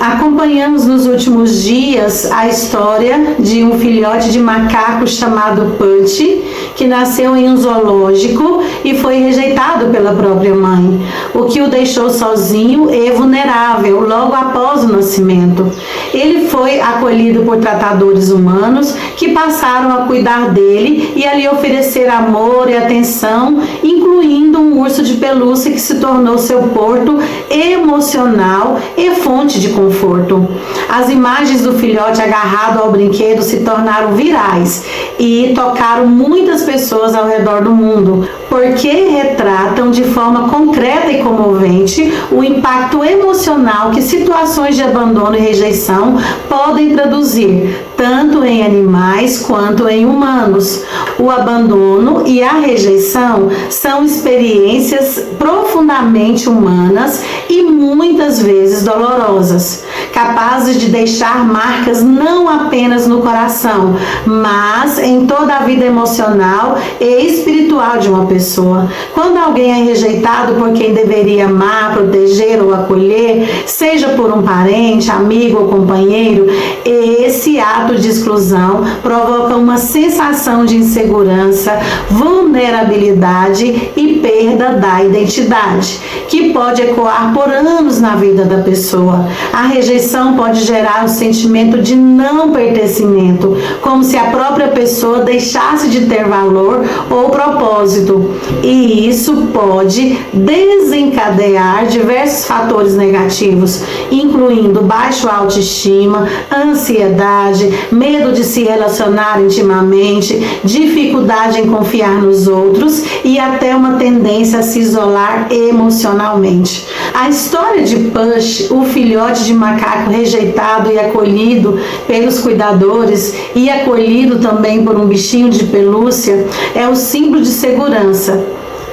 Acompanhamos nos últimos dias a história de um filhote de macaco chamado Punch, que nasceu em um zoológico e foi rejeitado pela própria mãe, o que o deixou sozinho e vulnerável logo após o nascimento. Ele foi acolhido por tratadores humanos que passaram a cuidar dele e a lhe oferecer amor e atenção, incluindo um urso de pelúcia que se tornou seu porto emocional e fonte de conforto. As imagens do filhote agarrado ao brinquedo se tornaram virais e tocaram muitas pessoas ao redor do mundo, porque retratam de forma concreta e comovente o impacto emocional que situações de abandono e rejeição podem traduzir, tanto em animais quanto em humanos. O abandono e a rejeição são experiências profundamente humanas e muitas vezes dolorosas, capazes de deixar marcas não apenas no coração, mas em toda a vida emocional e espiritual de uma pessoa. Quando alguém é rejeitado por quem deveria amar, proteger ou acolher, seja por um parente, amigo ou companheiro, esse ato de exclusão provoca uma sensação de insegurança, vulnerabilidade e perda da identidade, que pode ecoar por anos na vida da pessoa. A rejeição pode gerar um sentimento de não pertencimento, como se a própria pessoa deixasse de ter valor ou propósito, e isso pode desencadear diversos fatores negativos, incluindo baixa autoestima, ansiedade, medo de se relacionar intimamente, dificuldade em confiar nos outros e até uma tendência a se isolar emocionalmente. A história de Punch, o filhote de macaco rejeitado e acolhido pelos cuidadores e acolhido também por um bichinho de pelúcia, é o símbolo de segurança.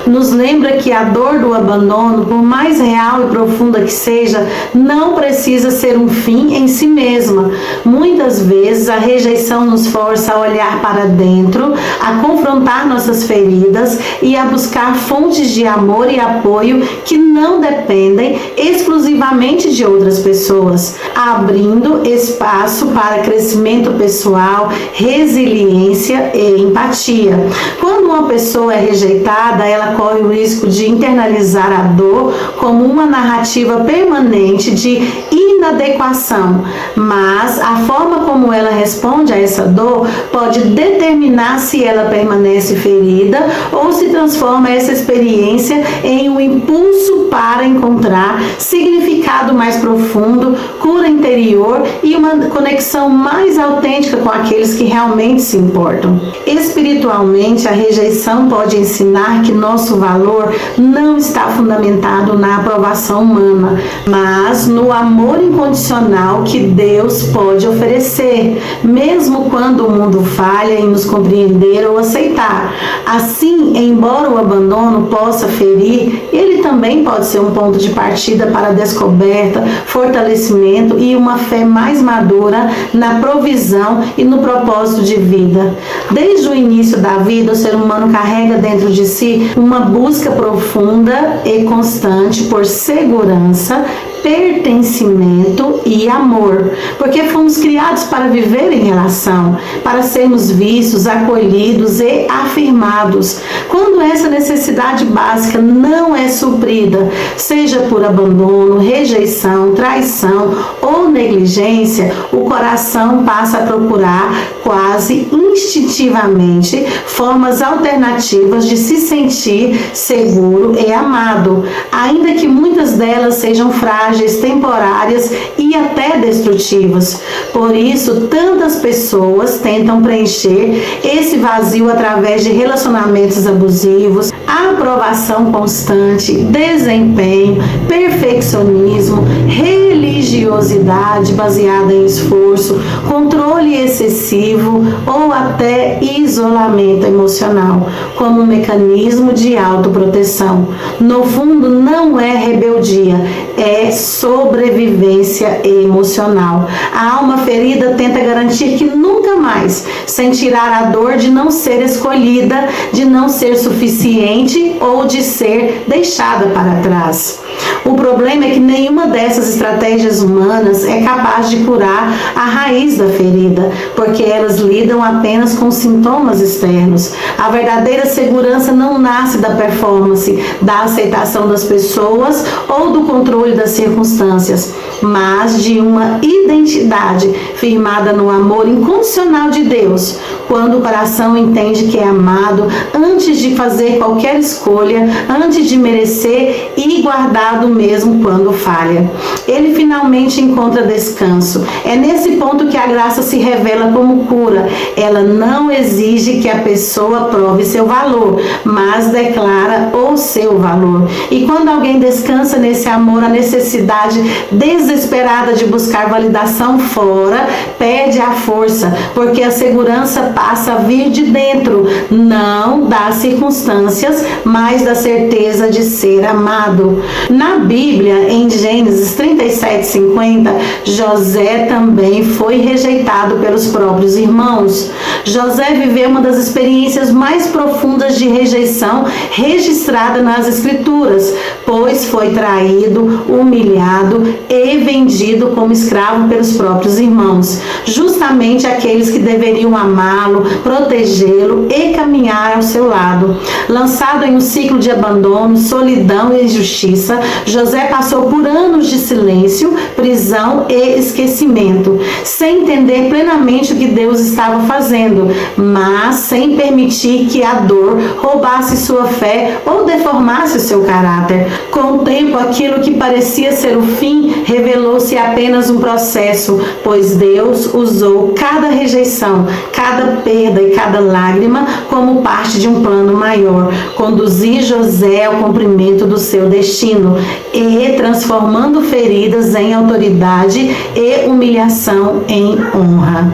Nos lembra que a dor do abandono, por mais real e profunda que seja, não precisa ser um fim em si mesma. Muitas vezes a rejeição nos força a olhar para dentro, a confrontar nossas feridas e a buscar fontes de amor e apoio que não dependem exclusivamente de outras pessoas, abrindo espaço para crescimento pessoal, resiliência e empatia. Quando uma pessoa é rejeitada, ela corre o risco de internalizar a dor como uma narrativa permanente de inadequação, mas a forma como ela responde a essa dor pode determinar se ela permanece ferida ou se transforma essa experiência em um impulso para encontrar significado mais profundo, cura interior e uma conexão mais autêntica com aqueles que realmente se importam. Espiritualmente, a rejeição pode ensinar que nosso valor não está fundamentado na aprovação humana, mas no amor incondicional que Deus pode oferecer, mesmo quando o mundo falha em nos compreender ou aceitar. Assim, embora o abandono possa ferir, ele também pode ser um ponto de partida para a descoberta, fortalecimento e uma fé mais madura na provisão e no propósito de vida. Desde o início da vida, o ser humano carrega dentro de si uma busca profunda e constante por segurança, pertencimento e amor, porque fomos criados para viver em relação, para sermos vistos, acolhidos e afirmados. Quando essa necessidade básica não é suprida, seja por abandono, rejeição, traição ou negligência, o coração passa a procurar quase instintivamente formas alternativas de se sentir seguro e amado, ainda que muitas delas sejam frágeis, temporárias e até destrutivas. Por isso, tantas pessoas tentam preencher esse vazio através de relacionamentos abusivos, aprovação constante, desempenho, perfeccionismo, religiosidade baseada em esforço, controle excessivo ou até isolamento emocional, como um mecanismo de autoproteção. No fundo, não é rebeldia, é sobrevivência emocional. A alma ferida tenta garantir que nunca mais sentirá a dor de não ser escolhida, de não ser suficiente ou de ser deixada para trás. O problema é que nenhuma dessas estratégias humanas é capaz de curar a raiz da ferida, porque elas lidam apenas com sintomas externos. A verdadeira segurança não nasce da performance, da aceitação das pessoas ou do controle das circunstâncias, mas de uma identidade firmada no amor incondicional de Deus. Quando o coração entende que é amado antes de fazer qualquer escolha, antes de merecer e guardado mesmo quando falha, ele finalmente encontra descanso. É nesse ponto que a graça se revela como cura. Ela não exige que a pessoa prove seu valor, mas declara o seu valor. E quando alguém descansa nesse amor, a necessidade desesperada de buscar validação fora perde a força, porque a segurança passa a vir de dentro, não das circunstâncias, mas da certeza de ser amado. Na Bíblia, em Gênesis 37:50, José também foi rejeitado pelos próprios irmãos. José viveu uma das experiências mais profundas de rejeição registrada nas Escrituras, pois foi traído, humilhado e vendido como escravo pelos próprios irmãos, justamente aqueles que deveriam amá-lo, protegê-lo e caminhar ao seu lado. Lançado em um ciclo de abandono, solidão e injustiça, José passou por anos de silêncio, prisão e esquecimento, sem entender plenamente o que Deus estava fazendo, mas sem permitir que a dor roubasse sua fé ou deformasse o seu caráter. Com o tempo, aquilo que parecia ser o fim revelou-se apenas um processo, pois Deus usou cada rejeição, cada perda e cada lágrima como parte de um plano maior, conduzir José ao cumprimento do seu destino e transformando feridas em autoridade e humilhação em honra.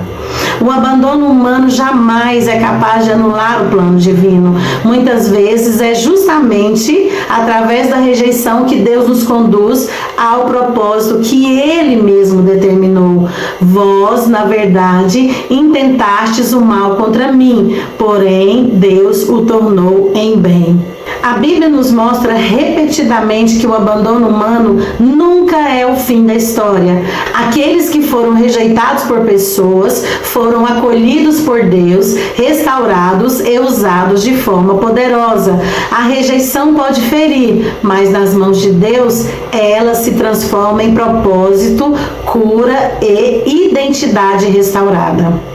O abandono humano jamais é capaz de anular o plano divino. Muitas vezes é justamente através da rejeição que Deus nos conduz ao propósito que Ele mesmo determinou. Vós, na verdade, intentastes o mal contra mim, porém Deus o tornou em bem. A Bíblia nos mostra repetidamente que o abandono humano nunca é o fim da história. Aqueles que foram rejeitados por pessoas foram acolhidos por Deus, restaurados e usados de forma poderosa. A rejeição pode ferir, mas nas mãos de Deus ela se transforma em propósito, cura e identidade restaurada.